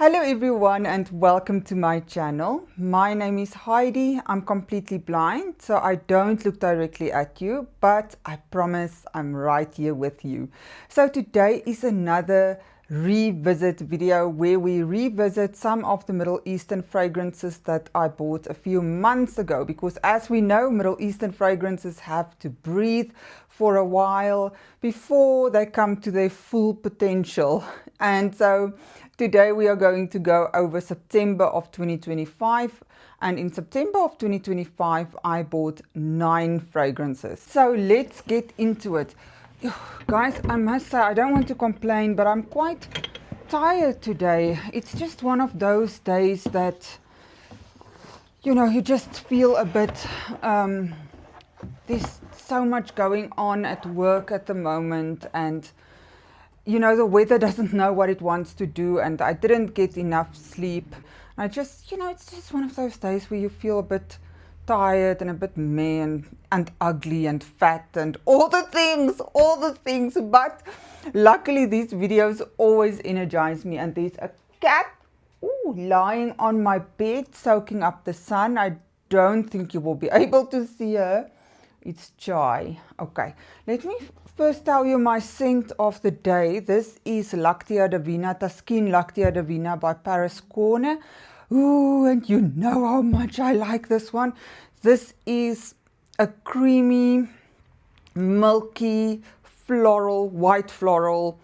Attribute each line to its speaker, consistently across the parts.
Speaker 1: Hello everyone and welcome to my channel. My name is Heidi. I'm completely blind, so I don't look directly at you, but I promise I'm right here with you. So today is another revisit video where we revisit some of the Middle Eastern fragrances that I bought a few months ago, because as we know, Middle Eastern fragrances have to breathe for a while before they come to their full potential. And so today we are going to go over September of 2025, and in September of 2025 I bought 9 fragrances. So let's get into it. Guys, I must say, I don't want to complain, but I'm quite tired today. It's just one of those days that, you know, you just feel a bit, there's so much going on at work at the moment, and you know, the weather doesn't know what it wants to do, and I didn't get enough sleep. I just, you know, it's just one of those days where you feel a bit tired and a bit meh and ugly and fat and all the things. But luckily these videos always energize me, and there's a cat lying on my bed soaking up the sun. I don't think you will be able to see her. It's Chai. Okay, let me first tell you my scent of the day. This is Lactia Divina, Taskeen Lactia Divina by Paris Corner. Ooh, and you know how much I like this one. This is a creamy, milky, floral, white floral,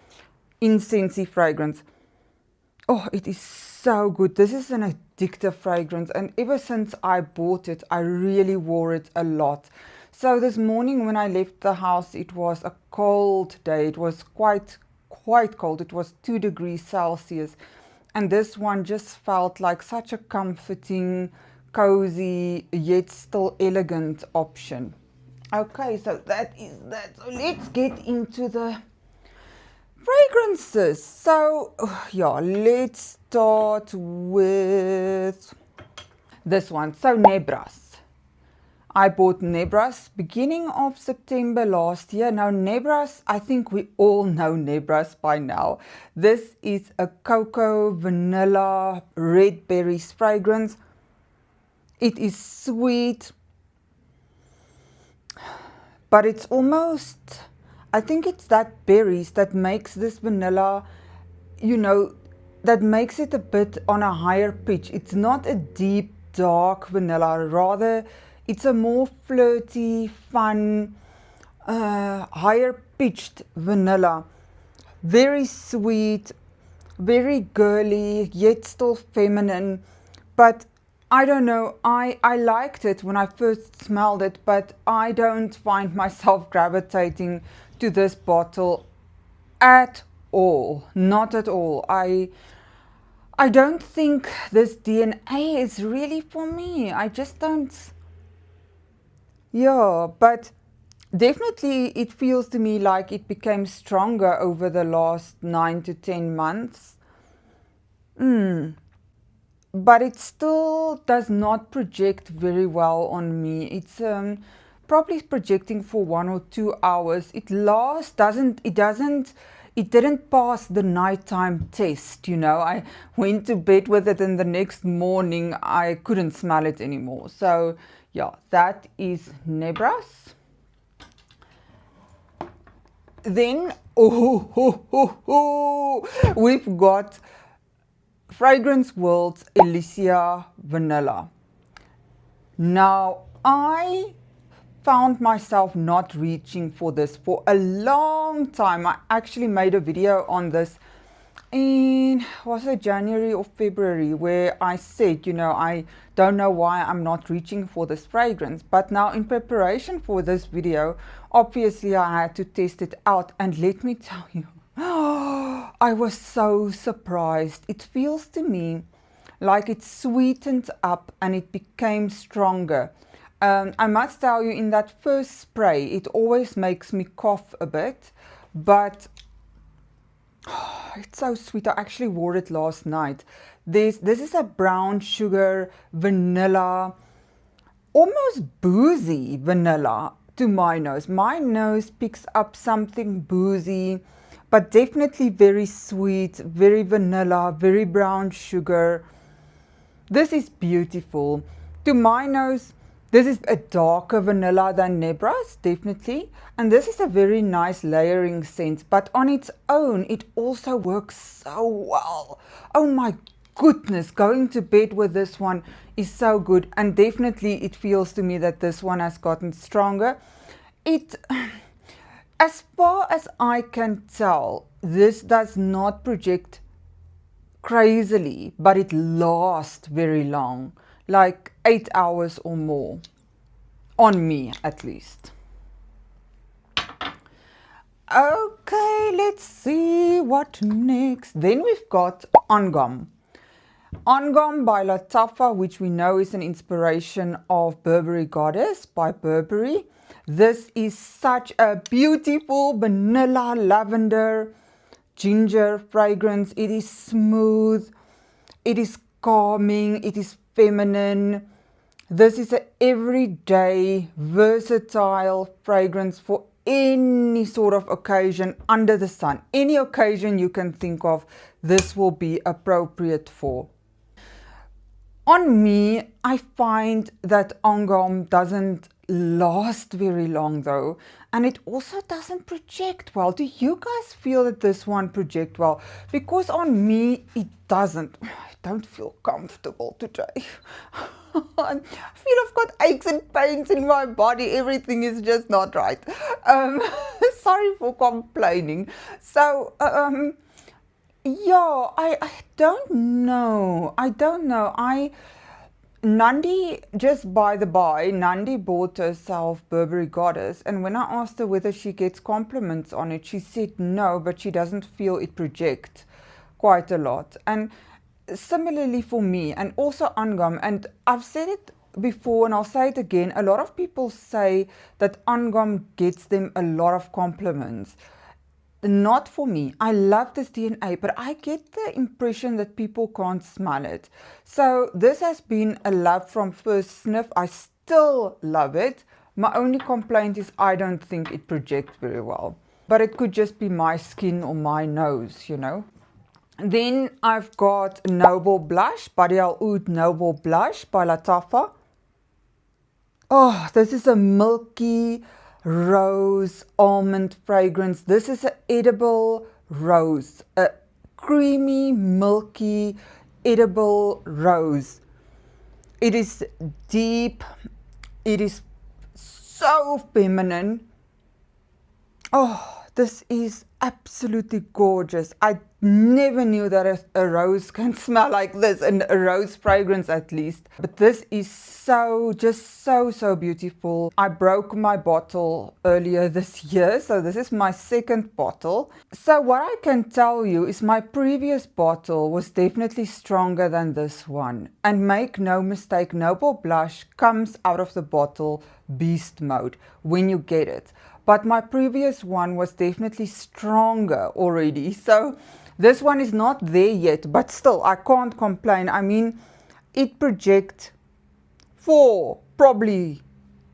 Speaker 1: incensey fragrance. Oh, it is so good. This is an addictive fragrance, and ever since I bought it, I really wore it a lot. So this morning when I left the house, it was a cold day. It was quite cold. It was 2 degrees Celsius. And this one just felt like such a comforting, cozy, yet still elegant option. Okay, so that is that. So let's get into the fragrances. So yeah, let's start with this one. So Nebras. I bought Nebras beginning of September last year. Now Nebras, I think we all know Nebras by now. This is a cocoa, vanilla, red berries fragrance. It is sweet, but it's almost, I think it's that berries that makes this vanilla, you know, that makes it a bit on a higher pitch. It's not a deep, dark vanilla, rather it's a more flirty, fun, higher pitched vanilla. Very sweet, very girly, yet still feminine. But I don't know, I liked it when I first smelled it, but I don't find myself gravitating to this bottle at all. Not at all. I don't think this DNA is really for me. I just don't. Yeah, but definitely it feels to me like it became stronger over the last 9 to 10 months. But it still does not project very well on me. It's probably projecting for 1 or 2 hours. It didn't pass the nighttime test, you know. I went to bed with it and the next morning I couldn't smell it anymore. So yeah, that is Nebras. Then we've got Fragrance World's Elysia Vanilla. Now I found myself not reaching for this for a long time. I actually made a video on this in, was it January or February, where I said, you know, I don't know why I'm not reaching for this fragrance. But now in preparation for this video, obviously I had to test it out, and let me tell you, I was so surprised. It feels to me like it sweetened up and it became stronger. I must tell you, in that first spray, it always makes me cough a bit, but it's so sweet. I actually wore it last night. This is a brown sugar vanilla, almost boozy vanilla to my nose. My nose picks up something boozy, but definitely very sweet, very vanilla, very brown sugar. This is beautiful. To my nose, this is a darker vanilla than Nebra's, definitely. And this is a very nice layering scent, but on its own, it also works so well. Oh my goodness, going to bed with this one is so good. And definitely it feels to me that this one has gotten stronger. As far as I can tell, this does not project crazily, but it lasts very long, like 8 hours or more, on me at least. Okay, let's see what next. Then we've got On Gum. On Gum by Lattafa, which we know is an inspiration of Burberry Goddess by Burberry. This is such a beautiful vanilla, lavender, ginger fragrance. It is smooth, it is calming, it is feminine. This is an everyday, versatile fragrance for any sort of occasion under the sun. Any occasion you can think of, this will be appropriate for. On me, I find that On Gum doesn't last very long though, and it also doesn't project well. Do you guys feel that this one projects well? Because on me, it doesn't. I don't feel comfortable today. I feel I've got aches and pains in my body. Everything is just not right. Sorry for complaining. So, yeah, I don't know. Nandi, just by the by, Nandi bought herself Burberry Goddess, and when I asked her whether she gets compliments on it, she said no, but she doesn't feel it projects quite a lot. And similarly for me, and also On Gum, and I've said it before and I'll say it again, a lot of people say that On Gum gets them a lot of compliments. Not for me. I love this DNA, but I get the impression that people can't smell it. So this has been a love from first sniff. I still love it. My only complaint is I don't think it projects very well. But it could just be my skin or my nose, you know. Then I've got Noble Blush, Body Al Oud Noble Blush by Lattafa. Oh, this is a milky rose almond fragrance. This is an edible rose, a creamy, milky, edible rose. It is deep, it is so feminine. Oh, this is absolutely gorgeous. I never knew that a rose can smell like this, and a rose fragrance at least. But this is so beautiful. I broke my bottle earlier this year, so this is my second bottle. So what I can tell you is my previous bottle was definitely stronger than this one. And make no mistake, Noble Blush comes out of the bottle beast mode when you get it. But my previous one was definitely stronger already. So this one is not there yet, but still, I can't complain. I mean, it projects probably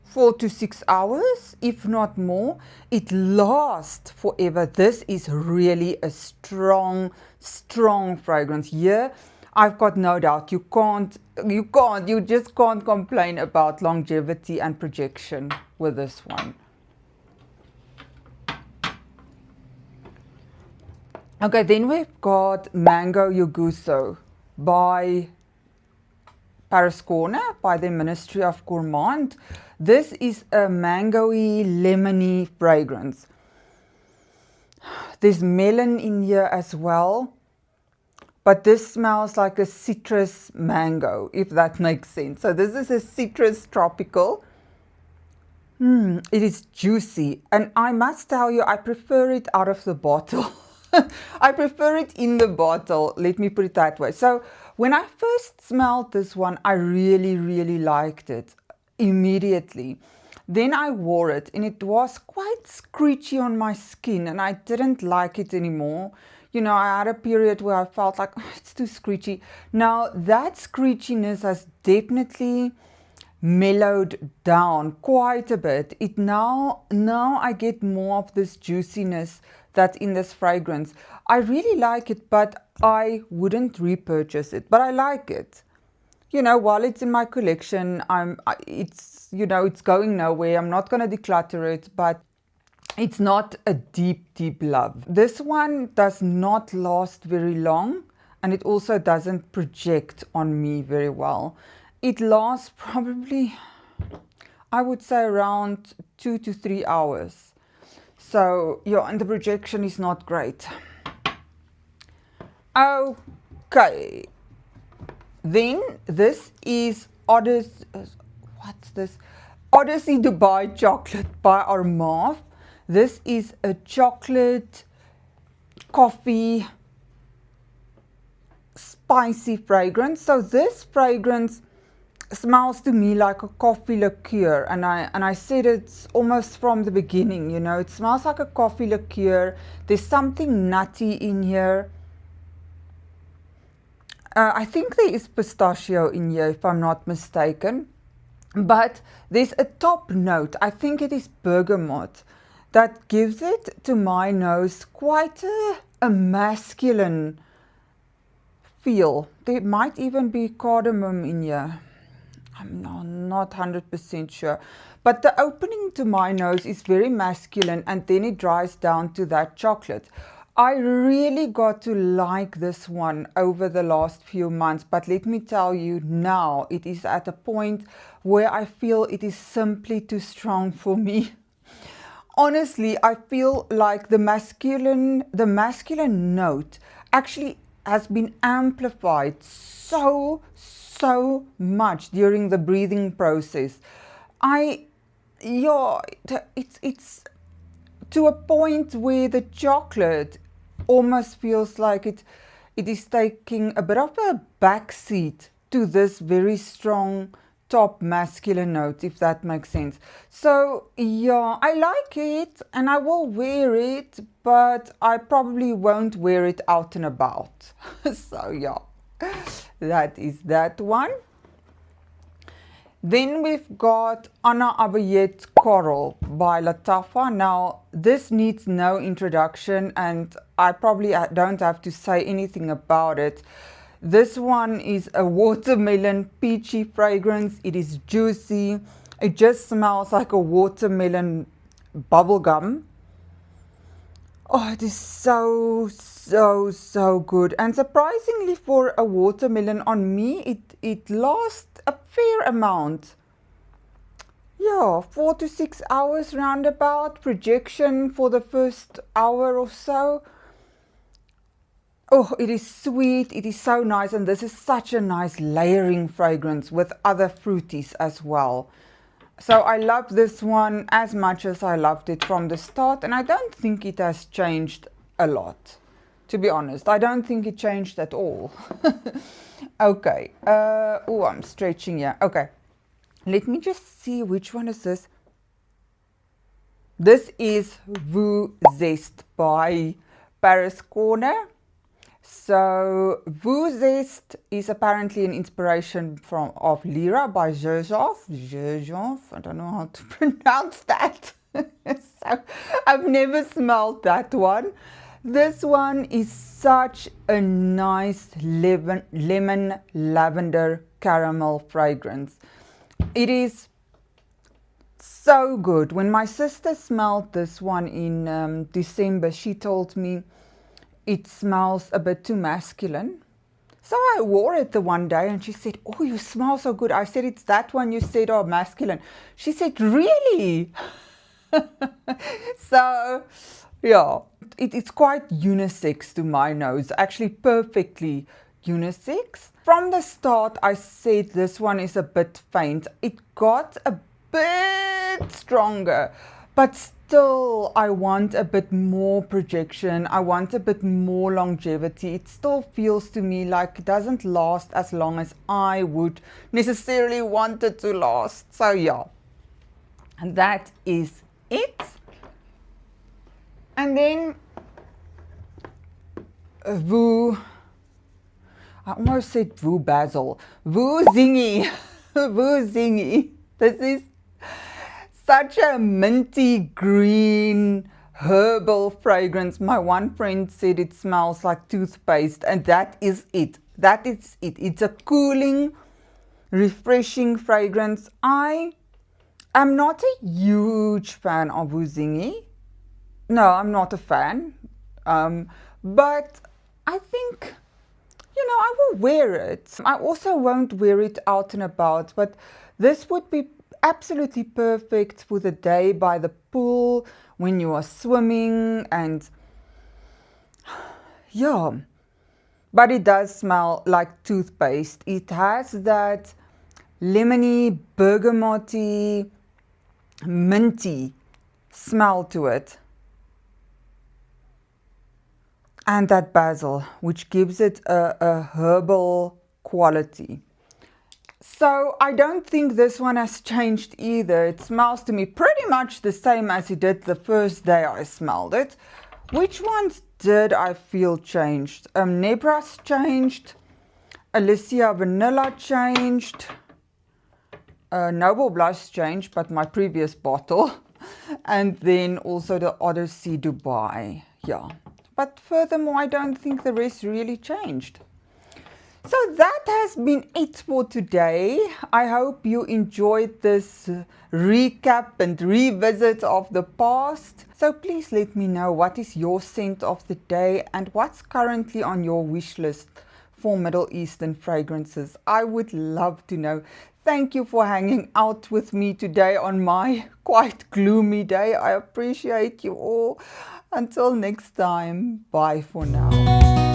Speaker 1: 4 to 6 hours, if not more. It lasts forever. This is really a strong fragrance. Here, I've got no doubt you just can't complain about longevity and projection with this one. Okay, then we've got Mango Yuguso by Paris Corner, by the Ministry of Gourmand. This is a mangoey, lemony fragrance. There's melon in here as well, but this smells like a citrus mango, if that makes sense. So this is a citrus tropical. It is juicy, and I must tell you, I prefer it out of the bottle. I prefer it in the bottle, let me put it that way. So when I first smelled this one, I really liked it immediately. Then I wore it and it was quite screechy on my skin, and I didn't like it anymore. You know, I had a period where I felt like, oh, it's too screechy. Now that screechiness has definitely mellowed down quite a bit. Now I get more of this juiciness that's in this fragrance. I really like it, but I wouldn't repurchase it, but I like it. You know, while it's in my collection, it's, you know, it's going nowhere. I'm not going to declutter it, but it's not a deep, deep love. This one does not last very long, and it also doesn't project on me very well. It lasts probably, I would say, around 2 to 3 hours. So, yeah, and the projection is not great. Okay. Then this is Odyssey, what's this? Odyssey Dubai Chocolate by Armaf. This is a chocolate, coffee, spicy fragrance. So this fragrance smells to me like a coffee liqueur, and I said it's almost from the beginning, you know, it smells like a coffee liqueur. There's something nutty in here. I think there is pistachio in here, if I'm not mistaken. But there's a top note, I think it is bergamot, that gives it to my nose quite a masculine feel. There might even be cardamom in here. I'm not 100% sure. But the opening to my nose is very masculine, and then it dries down to that chocolate. I really got to like this one over the last few months, but let me tell you now, it is at a point where I feel it is simply too strong for me. Honestly, I feel like the masculine note actually has been amplified so much during the breathing process. It's to a point where the chocolate almost feels like it is taking a bit of a backseat to this very strong top masculine note, if that makes sense. So yeah, I like it and I will wear it, but I probably won't wear it out and about. So yeah, that is that one. Then we've got Anna Abayet Coral by Lattafa. Now, this needs no introduction, and I probably don't have to say anything about it. This one is a watermelon peachy fragrance. It is juicy. It just smells like a watermelon bubble gum. Oh, it is so good. And surprisingly, for a watermelon, on me, it lasts a fair amount. Yeah, 4 to 6 hours roundabout. Projection for the first hour or so. Oh, it is sweet. It is so nice. And this is such a nice layering fragrance with other fruities as well. So I love this one as much as I loved it from the start, and I don't think it has changed a lot, to be honest. I don't think it changed at all. Okay. Oh, I'm stretching here. Okay. Let me just see, which one is this? This is Voo Zest by Paris Corner. So Voo Zest is apparently an inspiration of Lyra by Xerjoff. I don't know how to pronounce that. So I've never smelled that one. This one is such a nice lemon lavender caramel fragrance. It is so good. When my sister smelled this one in December, she told me it smells a bit too masculine. So I wore it the one day and she said, "Oh, you smell so good." I said, "It's that one you said, oh, masculine." She said, "Really?" So yeah, it's quite unisex to my nose, actually perfectly unisex. From the start, I said this one is a bit faint. It got a bit stronger, but still I want a bit more projection. I want a bit more longevity. It still feels to me like it doesn't last as long as I would necessarily want it to last. So yeah, and that is it. And then Voo, I almost said Voo Basil. Voo Zingy. Voo Zingy. This is such a minty green herbal fragrance. My one friend said it smells like toothpaste, and that is it. That is it. It's a cooling, refreshing fragrance. I am not a huge fan of Wuzingi. No, I'm not a fan. But I think, I will wear it. I also won't wear it out and about, but this would be absolutely perfect for the day by the pool when you are swimming, and yeah. But it does smell like toothpaste. It has that lemony, bergamoty, minty smell to it. And that basil, which gives it a herbal quality. So I don't think this one has changed either. It smells to me pretty much the same as it did the first day I smelled it. Which ones did I feel changed? Nebras changed. Alicia Vanilla changed. Noble Blush changed, but my previous bottle. And then also the Odyssey Dubai. Yeah. But furthermore, I don't think the rest really changed. So that has been it for today. I hope you enjoyed this recap and revisit of the past. So please let me know what is your scent of the day and what's currently on your wish list for Middle Eastern fragrances. I would love to know. Thank you for hanging out with me today on my quite gloomy day. I appreciate you all. Until next time, bye for now.